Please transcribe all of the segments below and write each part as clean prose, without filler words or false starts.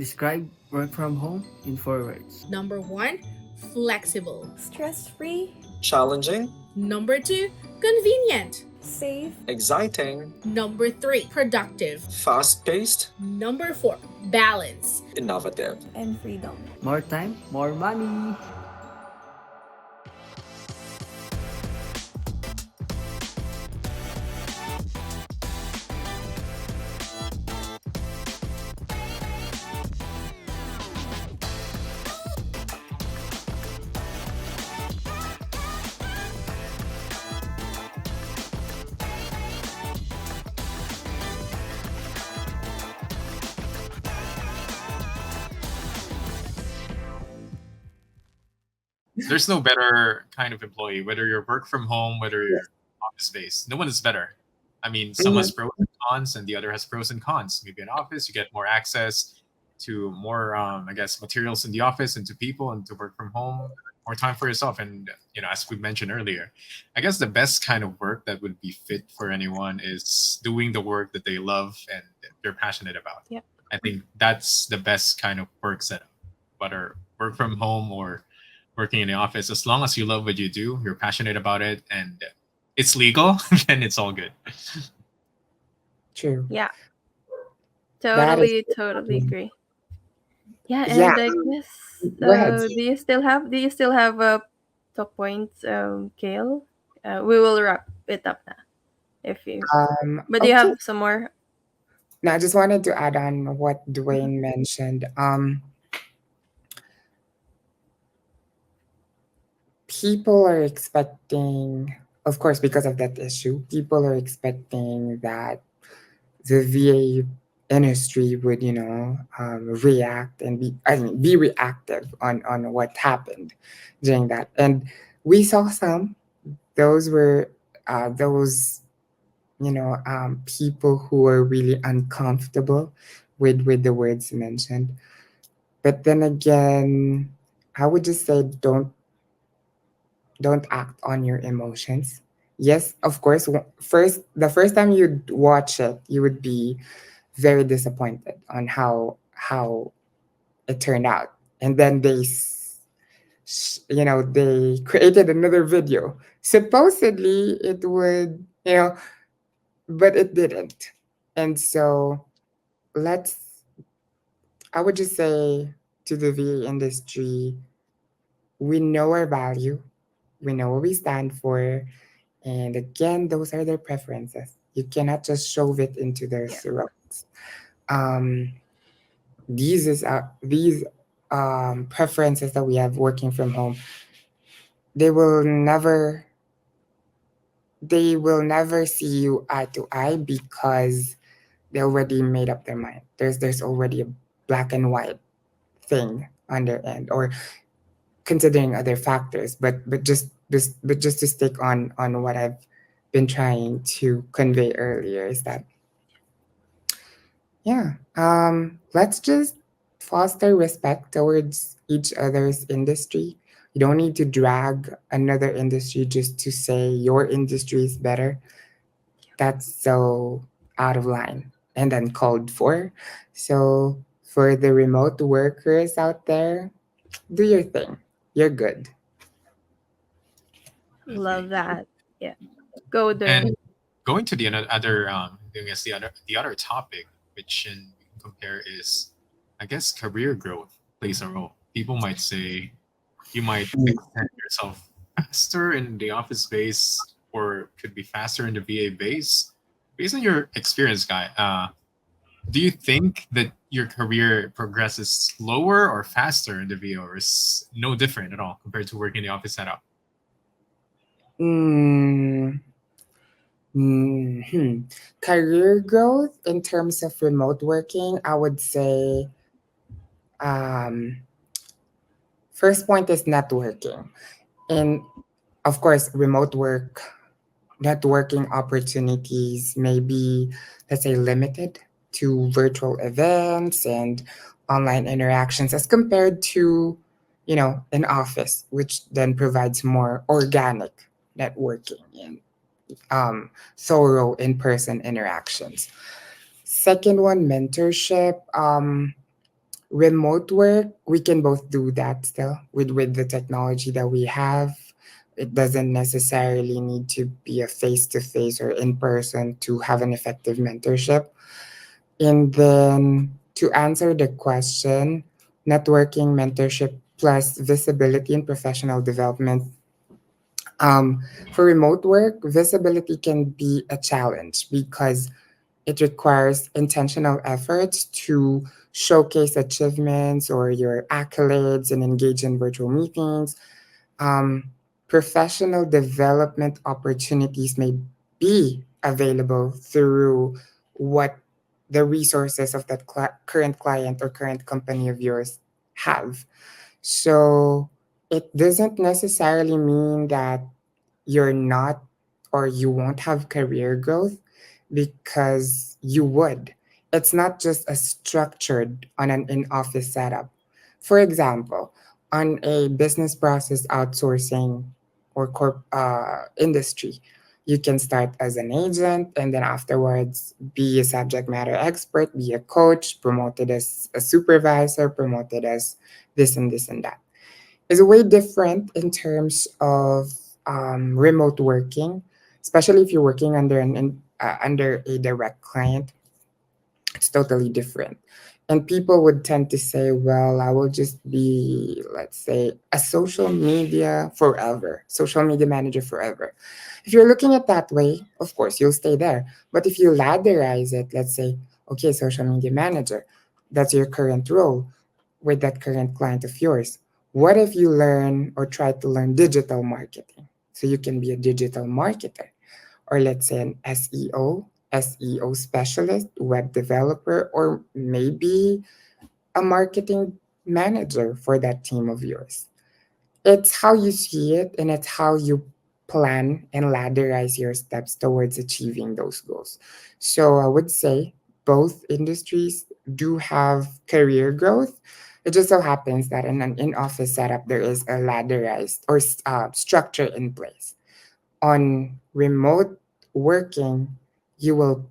Describe work from home in 4 words. Number one, flexible. Stress free, Challenging, Number two, convenient. safe, exciting, Number three, productive. fast paced, Number four, balance. innovative. and freedom. More time, more money. There's no better kind of employee, whether you're work from home, whether you're office based. No one is better. I mean, some has pros and cons, and the other has pros and cons. Maybe in office, you get more access to more, I guess, materials in the office and to people, and to work from home, more time for yourself. And as we mentioned earlier, I guess the best kind of work that would be fit for anyone is doing the work that they love and they're passionate about. Yep. I think that's the best kind of work setup, whether work from home or working in the office. As long as you love what you do, you're passionate about it, and it's legal, then it's all good. True. Yeah, That is totally agree. Yeah, yeah. and I guess Go ahead. do you still have top points, Kale? We will wrap it up now. If you But do you Okay. have some more? Now I just wanted to add on what Dwayne mentioned. People are expecting, of course, because of that issue, people are expecting that the VA industry would, react and be reactive on what happened during that. And we saw some. Those were those, people who were really uncomfortable with the words mentioned. But then again, I would just say don't act on your emotions. Yes, of course, the first time you'd watch it, you would be very disappointed on how it turned out. And then they created another video. Supposedly it would, but it didn't. And so let's I would just say to the VA industry, we know our value, we know what we stand for, and again, those are their preferences. You cannot just shove it into their throats. Um, these preferences that we have working from home, they will never they will never see you eye to eye because they already made up their mind. There's already a black and white thing on their end, or considering other factors. But just to stick on what I've been trying to convey earlier is that, yeah, let's just foster respect towards each other's industry. You don't need to drag another industry just to say your industry is better. That's so out of line and uncalled for. So for the remote workers out there, do your thing. You're good. Love that. Yeah, go there. And going to the other, I guess the other topic which we can compare is, I guess, career growth plays a role. People might say you might extend yourself faster in the office space, or could be faster in the VA base. Based on your experience, Guy, do you think that your career progresses slower or faster in the VA, or is no different at all compared to working in the office setup? Mm, Career growth in terms of remote working, I would say, um, first point is networking. And of course, remote work, networking opportunities may be, let's say, limited to virtual events and online interactions as compared to, an office, which then provides more organic networking and thorough in-person interactions. Second one, mentorship. Remote work, we can both do that still with the technology that we have. It doesn't necessarily need to be a face to face or in person to have an effective mentorship. And then to answer the question, networking, mentorship, plus visibility and professional development. Um, for remote work, visibility can be a challenge because it requires intentional efforts to showcase achievements or your accolades and engage in virtual meetings. Um, Professional development opportunities may be available through what the resources of that current client or current company of yours have. So it doesn't necessarily mean that you're not or you won't have career growth because you would. It's not just a structured on an in office setup. For example, on a business process outsourcing or industry, you can start as an agent and then afterwards be a subject matter expert, be a coach, promoted as a supervisor, promoted as this and this and that. Is way different in terms of remote working, especially if you're working under under a direct client. It's totally different. And people would tend to say, well, I will just be, let's say, a social media manager forever. If you're looking at that way, of course, you'll stay there. But if you ladderize it, let's say, okay, social media manager, that's your current role with that current client of yours. What if you learn or try to learn digital marketing? So you can be a digital marketer, or let's say an SEO specialist, web developer, or maybe a marketing manager for that team of yours. It's how you see it and it's how you plan and ladderize your steps towards achieving those goals. So I would say both industries do have career growth. It just so happens that in an in office setup, there is a ladderized or structure in place. On remote working, you will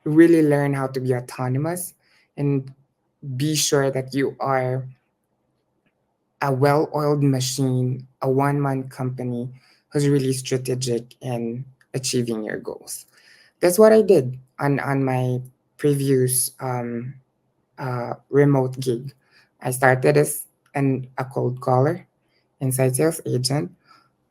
really learn how to be autonomous and be sure that you are a well-oiled machine, a one-man company who's really strategic in achieving your goals. That's what I did on my previous remote gig. I started as a cold caller, inside sales agent.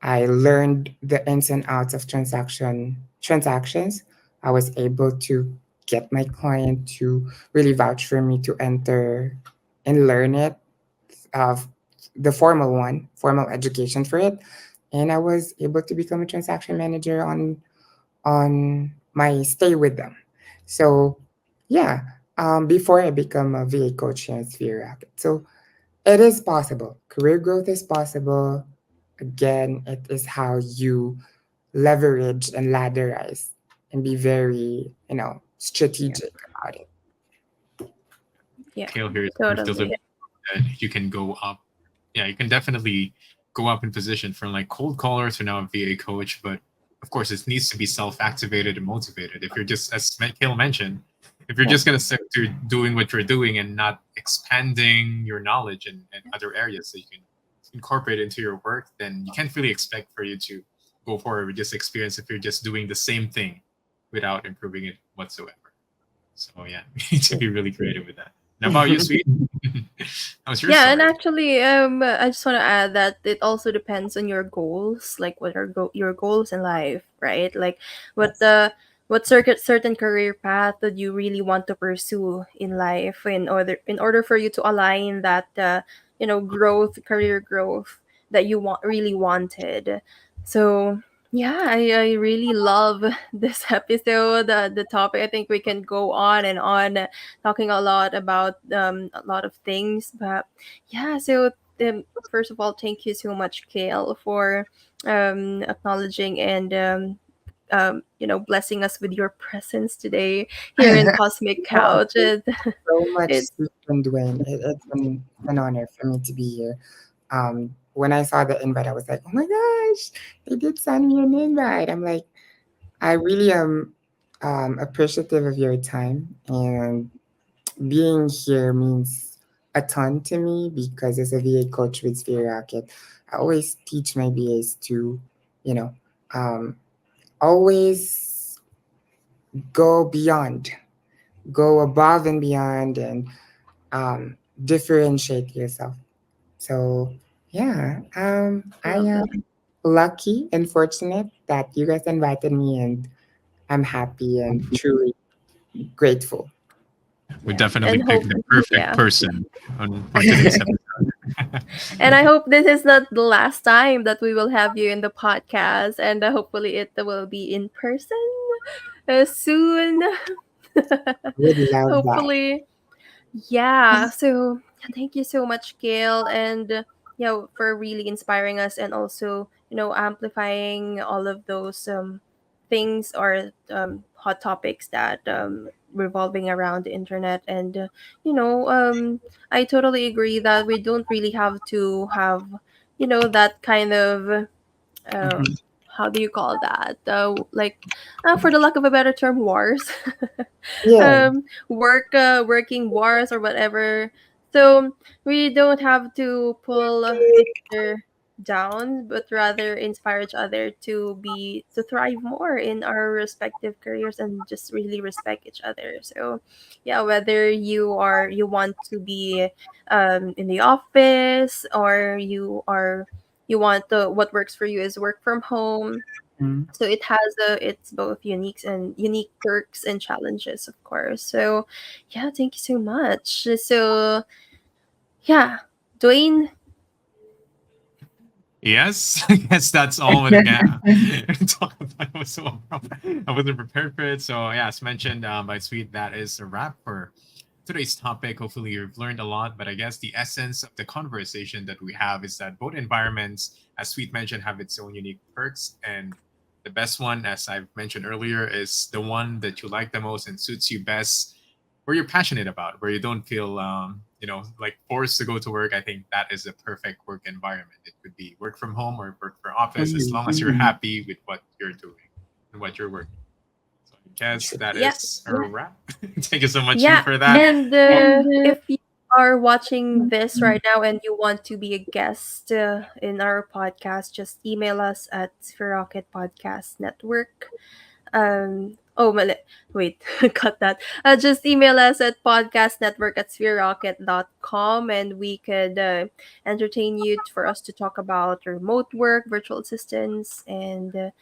I learned the ins and outs of transactions. I was able to get my client to really vouch for me to enter and learn it, of the formal education for it, and I was able to become a transaction manager on my stay with them. So yeah, before I become a VA coach here at Sphere Racket. So it is possible. Career growth is possible. Again, it is how you leverage and ladderize and be very, strategic about it. Yeah, Kale here is totally. that you can go up. Yeah, you can definitely go up in position from like cold caller to now a VA coach, but of course it needs to be self-activated and motivated. If you're just, as Kale mentioned, if you're just gonna stick to doing what you're doing and not expanding your knowledge in other areas that you can incorporate into your work, then you can't really expect for you to go forward with this experience if you're just doing the same thing without improving it whatsoever. So yeah, you need to be really creative with that. Now about you, Sweet. How's your Yeah, story? and actually, I just want to add that it also depends on your goals, like what are your goals in life, right? Like what certain career path that you really want to pursue in life, in order for you to align that career growth that you really wanted. So yeah, I really love this episode. The topic, I think we can go on and on talking a lot about a lot of things, but yeah. So first of all, thank you so much, Kale, for acknowledging and blessing us with your presence today here in Cosmic Couch. So much, It's Steve and Dwayne. It's an honor for me to be here. When I saw the invite, I was like, oh my gosh, they did send me an invite. I'm like, I really am appreciative of your time, and being here means a ton to me because as a VA coach with Sphere Rocket, I always teach my VAs to, you know, um, always go beyond, go above and beyond, and differentiate yourself. So yeah, I Love am that. lucky and fortunate that you guys invited me, and I'm happy and truly grateful. We Yeah. definitely And hope picked the perfect yeah. person for today's episode. And I hope this is not the last time that we will have you in the podcast, and hopefully it will be in person soon. Would love that. Hopefully. Yeah. So thank you so much, Gail, and for really inspiring us and also amplifying all of those things or hot topics that revolving around the internet. And I totally agree that we don't really have to have that kind of Mhm. how do you call that? Like, for the lack of a better term, wars, Yeah. working wars or whatever. So we don't have to pull each other down, but rather inspire each other to thrive more in our respective careers and just really respect each other. So, yeah, whether you want to be in the office or you want what works for you is work from home. Mhm. So it has it's both unique perks and challenges, of course. So yeah, thank you so much. So yeah, Dwayne. Yes, I guess that's all we can talk about. I wasn't prepared for it. So, yeah, as mentioned by Sweet, that is a wrap for today's topic. Hopefully, you've learned a lot. But I guess the essence of the conversation that we have is that both environments, as Sweet mentioned, have its own unique perks. And the best one, as I've mentioned earlier, is the one that you like the most and suits you best, where you're passionate about, where you don't feel like forced to go to work. I think that is a perfect work environment. It could be work from home or work for office, as long as you're happy with what you're doing and what you're working. So I guess that Yeah, is a wrap. Thank you so much, Sweet, yeah, for that. and if you are watching this right now and you want to be a guest in our podcast, just email us at Rocket Podcast Network. Oh, wait, cut that. Just email us at podcastnetwork@sphererocket.com, and we could entertain you for us to talk about remote work, virtual assistants, and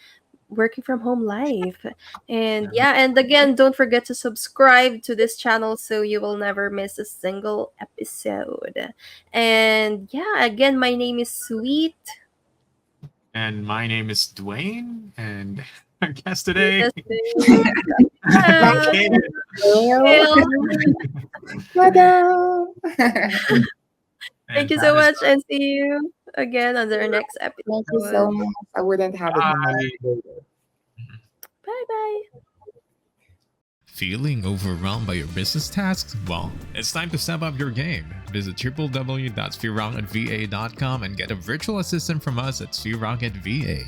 working from home life. And yeah, and again, don't forget to subscribe to this channel so you will never miss a single episode. And yeah, again, my name is Sweet. And my name is Dwayne, and our guest today. Yes, Okay. Ta-da! thank you And so that is much, and see you again on our next Thank you so episode. much. I wouldn't have it Bye. any later. Bye bye. Feeling overwhelmed by your business tasks? Well, it's time to step up your game. Visit www.sphererocketva.com and get a virtual assistant from us at Sphere Rocket VA.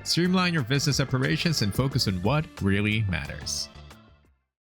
Streamline your business operations and focus on what really matters.